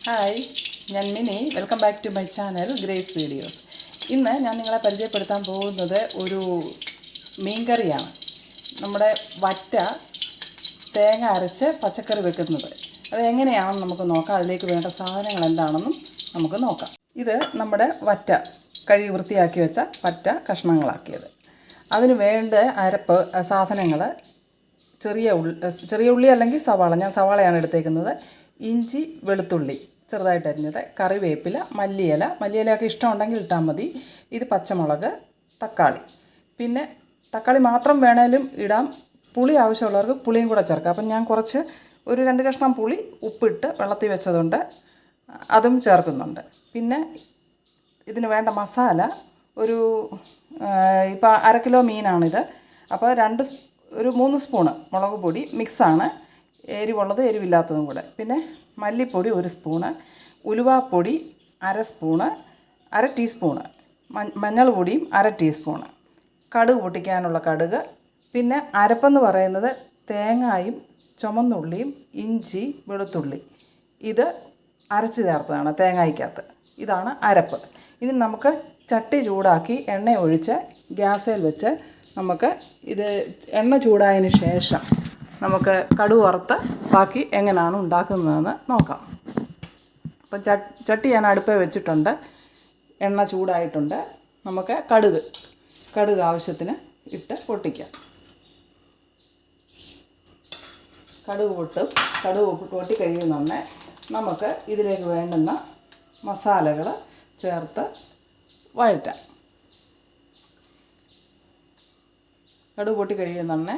Hi, ഞാൻ Mini. Welcome back to my channel Grace videos. ഇന്ന് ഞാൻ നിങ്ങളെ പരിചയപ്പെടുത്താൻ പോകുന്നത് ഒരു മീൻകറിയാണ്. നമ്മുടെ വറ്റ തേങ്ങ അരച്ച് പച്ചക്കറി വെക്കുന്നത്. അത് എങ്ങനെയാണെന്ന് നമുക്ക് നോക്കാം. അതിലേക്ക് വേണ്ട സാധനങ്ങൾ എന്താണെന്നും നമുക്ക് നോക്കാം. ഇത് നമ്മുടെ വറ്റ കഴുകി വൃത്തിയാക്കി വെച്ച വറ്റ കഷ്ണങ്ങളാക്കിയത്. അതിന് വേണ്ട അരപ്പ് സാധനങ്ങൾ: ചെറിയ ഉള്ളി അല്ലെങ്കിൽ സവാള, ഞാൻ സവാളയാണ് എടുത്തേക്കുന്നത്. ഇഞ്ചി, വെളുത്തുള്ളി ചെറുതായിട്ട് അരിഞ്ഞത്, കറിവേപ്പില, മല്ലിയിലയൊക്കെ ഇഷ്ടമുണ്ടെങ്കിൽ ഇട്ടാൽ മതി. ഇത് പച്ചമുളക്, തക്കാളി. പിന്നെ തക്കാളി മാത്രം വേണേലും ഇടാം. പുളി ആവശ്യമുള്ളവർക്ക് പുളിയും കൂടെ ചേർക്കാം. അപ്പം ഞാൻ കുറച്ച് ഒരു 2 കഷ്ണം പുളി ഉപ്പിട്ട് വെള്ളത്തിൽ വെച്ചതുകൊണ്ട് അതും ചേർക്കുന്നുണ്ട്. പിന്നെ ഇതിന് വേണ്ട മസാല ഇപ്പോൾ 1/2 കിലോ മീനാണിത്. അപ്പോൾ ഒരു 3 സ്പൂണ് മുളക് പൊടി മിക്സാണ്, എരിവുള്ളത് എരിവില്ലാത്തതും കൂടെ. പിന്നെ മല്ലിപ്പൊടി 1 സ്പൂണ്, ഉലുവാപ്പൊടി 1/2 സ്പൂണ്, 1/2 ടീസ്പൂണ്, മഞ്ഞൾ പൊടിയും 1/2 ടീസ്പൂണ്, കടുക് പൊട്ടിക്കാനുള്ള കടുക്. പിന്നെ അരപ്പെന്ന് പറയുന്നത് തേങ്ങയും ചുമന്നുള്ളിയും ഇഞ്ചി, വെളുത്തുള്ളി ഇത് അരച്ച് ചേർത്തതാണ് തേങ്ങയ്ക്കകത്ത്. ഇതാണ് അരപ്പ്. ഇനി നമുക്ക് ചട്ടി ചൂടാക്കി എണ്ണ ഒഴിച്ച് ഗ്യാസിൽ വെച്ച് നമുക്ക് ഇത് എണ്ണ ചൂടായതിന് ശേഷം നമുക്ക് കടുക് വറുത്ത് ബാക്കി എങ്ങനെയാണ് ഉണ്ടാക്കുന്നതെന്ന് നോക്കാം. അപ്പം ചട്ടി ഞാൻ അടുപ്പേ വെച്ചിട്ടുണ്ട്. എണ്ണ ചൂടായിട്ടുണ്ട്. നമുക്ക് കടുക് ആവശ്യത്തിന് ഇട്ട് പൊട്ടിക്കാം. കടുക് പൊട്ടി കഴിയുന്നുണ്ട്. നമുക്ക് ഇതിലേക്ക് വേണ്ടുന്ന മസാലകൾ ചേർത്ത് വഴറ്റാം. കടുക് പൊട്ടി കഴിയുന്നുണ്ട്.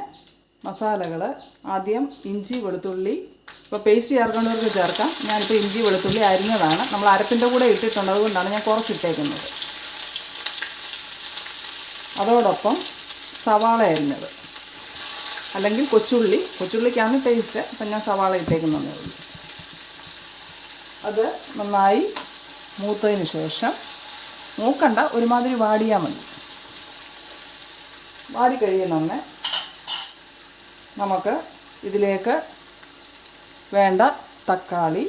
മസാലകൾ ആദ്യം ഇഞ്ചി, വെളുത്തുള്ളി. ഇപ്പോൾ പേസ്റ്റ് ചേർക്കേണ്ടവർക്ക് ചേർക്കാം. ഞാനിപ്പോൾ ഇഞ്ചി, വെളുത്തുള്ളി അരിഞ്ഞതാണ്. നമ്മൾ അരപ്പിൻ്റെ കൂടെ ഇട്ടിട്ടുണ്ട്, അതുകൊണ്ടാണ് ഞാൻ കുറച്ചിട്ടേക്കുന്നത്. അതോടൊപ്പം സവാള അരിഞ്ഞത്, അല്ലെങ്കിൽ കൊച്ചുള്ളിക്കാണ് ടേസ്റ്റ്. അപ്പം ഞാൻ സവാള ഇട്ടേക്കുന്നതേ ഉള്ളൂ. അത് നന്നായി മൂത്തതിന് ശേഷം, മൂക്കണ്ട, ഒരുമാതിരി വാടിയാൽ മതി. വാടി കഴിയുന്നുണ്ട്. നമുക്ക് ഇതിലേക്ക് വേണ്ട തക്കാളി,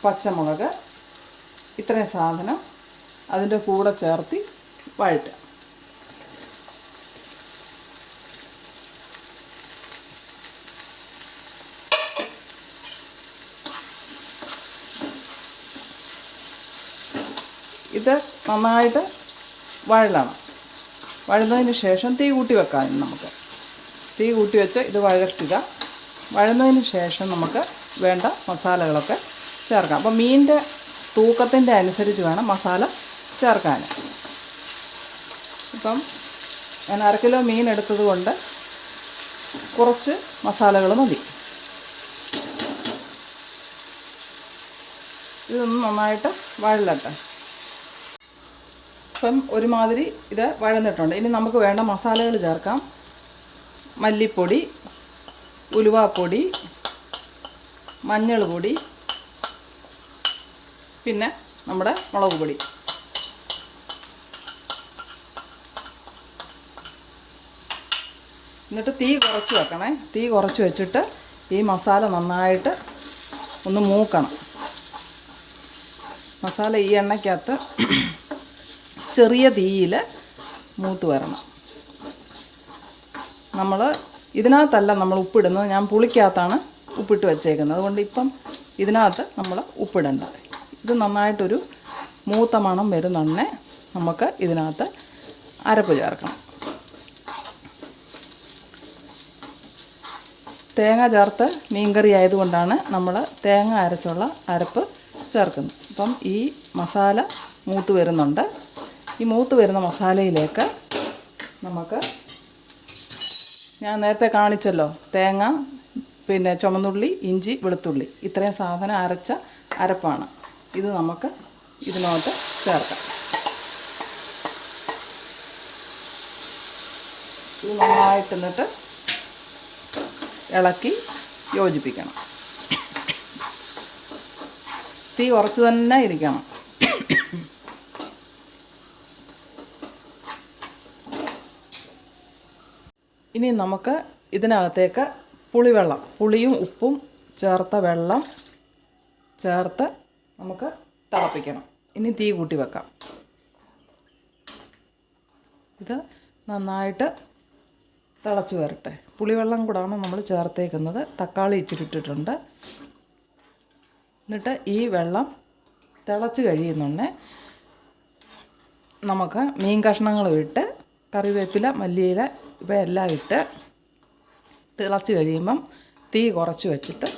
പച്ചമുളക്, ഇത്രയും സാധനം അതിൻ്റെ കൂടെ ചേർത്ത് വഴറ്റുക. ഇത് നന്നായിട്ട് വഴന്നതിന് ശേഷം തീ കൂട്ടി വെക്കാം. നമുക്ക് തീ കൂട്ടി വെച്ച് ഇത് വഴറ്റുക. വഴന്നതിന് ശേഷം നമുക്ക് വേണ്ട മസാലകളൊക്കെ ചേർക്കാം. അപ്പം മീനിൻ്റെ തൂക്കത്തിൻ്റെ അനുസരിച്ച് വേണം മസാല ചേർക്കാൻ. ഇപ്പം ഞാൻ 1/2 കിലോ മീൻ എടുത്തത് കൊണ്ട് കുറച്ച് മസാലകൾ മതി. ഇതൊന്ന് നന്നായിട്ട് വഴലട്ടെ. ഇപ്പം ഒരുമാതിരി ഇത് വഴന്നിട്ടുണ്ട്. ഇനി നമുക്ക് വേണ്ട മസാലകൾ ചേർക്കാം. മല്ലിപ്പൊടി, ഉലുവാപ്പൊടി, മഞ്ഞൾ പൊടി, പിന്നെ നമ്മുടെ മുളക് പൊടി. എന്നിട്ട് തീ കുറച്ച് വെക്കണേ. തീ കുറച്ച് വെച്ചിട്ട് ഈ മസാല നന്നായിട്ട് ഒന്ന് മൂക്കണം. മസാല ഈ എണ്ണയ്ക്കകത്ത് ചെറിയ തീയിൽ മൂത്ത് വരണം. ഇതിനകത്തല്ല നമ്മൾ ഉപ്പിടുന്നത്, ഞാൻ പുളിക്കകത്താണ് ഉപ്പിട്ട് വെച്ചേക്കുന്നത്. അതുകൊണ്ട് ഇപ്പം ഇതിനകത്ത് നമ്മൾ ഉപ്പിടണ്ട. ഇത് നന്നായിട്ടൊരു മൂത്ത മണം വരുന്നുണ്ടേ നമുക്ക് ഇതിനകത്ത് അരപ്പ് ചേർക്കണം. തേങ്ങ ചേർത്ത് മീൻകറി ആയതുകൊണ്ടാണ് നമ്മൾ തേങ്ങ അരച്ചുള്ള അരപ്പ് ചേർക്കുന്നത്. അപ്പം ഈ മസാല മൂത്ത് വരുന്നുണ്ട്. ഈ മൂത്ത് വരുന്ന മസാലയിലേക്ക് നമുക്ക്, ഞാൻ നേരത്തെ കാണിച്ചല്ലോ, തേങ്ങ, പിന്നെ ചുമന്നുള്ളി, ഇഞ്ചി, വെളുത്തുള്ളി, ഇത്രയും സാധനം അരച്ച അരപ്പാണ്. ഇത് നമുക്ക് ഇതിനോട്ട് ചേർക്കാം. ഇത് നന്നായിട്ട് എന്നിട്ട് ഇളക്കി യോജിപ്പിക്കണം. തീ കുറച്ച് തന്നെ ഇരിക്കണം. ഇനി നമുക്ക് ഇതിനകത്തേക്ക് പുളിയും ഉപ്പും ചേർത്ത വെള്ളം ചേർത്ത് നമുക്ക് തിളപ്പിക്കണം. ഇനി തീ കൂട്ടി വെക്കാം. ഇത് നന്നായിട്ട് തിളച്ച് വരട്ടെ. പുളിവെള്ളം കൂടാണ് നമ്മൾ ചേർത്തേക്കുന്നത്. തക്കാളി ഇച്ചിരി ഇട്ടിട്ടുണ്ട്. എന്നിട്ട് ഈ വെള്ളം തിളച്ച് കഴിയുന്നുണ്ടേ നമുക്ക് മീൻ കഷ്ണങ്ങളും ഇട്ട് കറിവേപ്പില, മല്ലിയില ഇവയെല്ലാം ഇട്ട് തിളച്ച് കഴിയുമ്പം തീ കുറച്ച് വെച്ചിട്ട്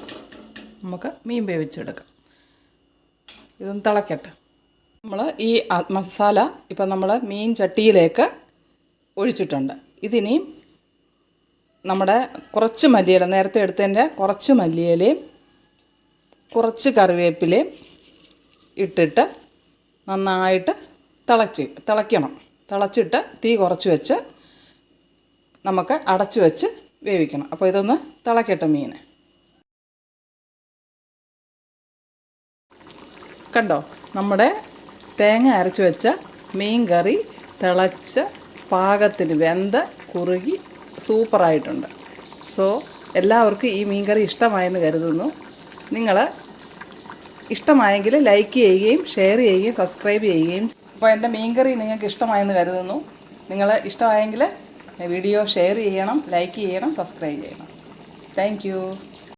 നമുക്ക് മീൻ വേവിച്ചെടുക്കാം. ഇതൊന്ന് തിളക്കട്ടെ. നമ്മൾ ഈ മസാല ഇപ്പം നമ്മൾ മീൻ ചട്ടിയിലേക്ക് ഒഴിച്ചിട്ടുണ്ട്. ഇതിനിയും നമ്മുടെ കുറച്ച് മല്ലിയില, നേരത്തെ എടുത്തതിൻ്റെ കുറച്ച് മല്ലിയിലയും കുറച്ച് കറിവേപ്പിലയും ഇട്ടിട്ട് നന്നായിട്ട് തിളയ്ക്കണം. തിളച്ചിട്ട് തീ കുറച്ച് വെച്ച് നമുക്ക് അടച്ചു വെച്ച് വേവിക്കണം. അപ്പോൾ ഇതൊന്ന് തിളക്കട്ടെ മീൻ. കണ്ടോ, നമ്മുടെ തേങ്ങ അരച്ച് വെച്ച മീൻ കറി തിളച്ച് പാകത്തിന് വെന്ത് കുറുകി സൂപ്പറായിട്ടുണ്ട്. സോ എല്ലാവർക്കും ഈ മീൻ കറി ഇഷ്ടമായെന്ന് കരുതുന്നു. നിങ്ങൾ ഇഷ്ടമായെങ്കിൽ ലൈക്ക് ചെയ്യുകയും ഷെയർ ചെയ്യുകയും സബ്സ്ക്രൈബ് ചെയ്യുകയും. അപ്പോൾ എൻ്റെ മീൻ കറി നിങ്ങൾക്ക് ഇഷ്ടമായെന്ന് കരുതുന്നു. നിങ്ങൾ ഇഷ്ടമായെങ്കിൽ വീഡിയോ ഷെയർ ചെയ്യണം, ലൈക്ക് ചെയ്യണം, സബ്സ്ക്രൈബ് ചെയ്യണം. Thank you.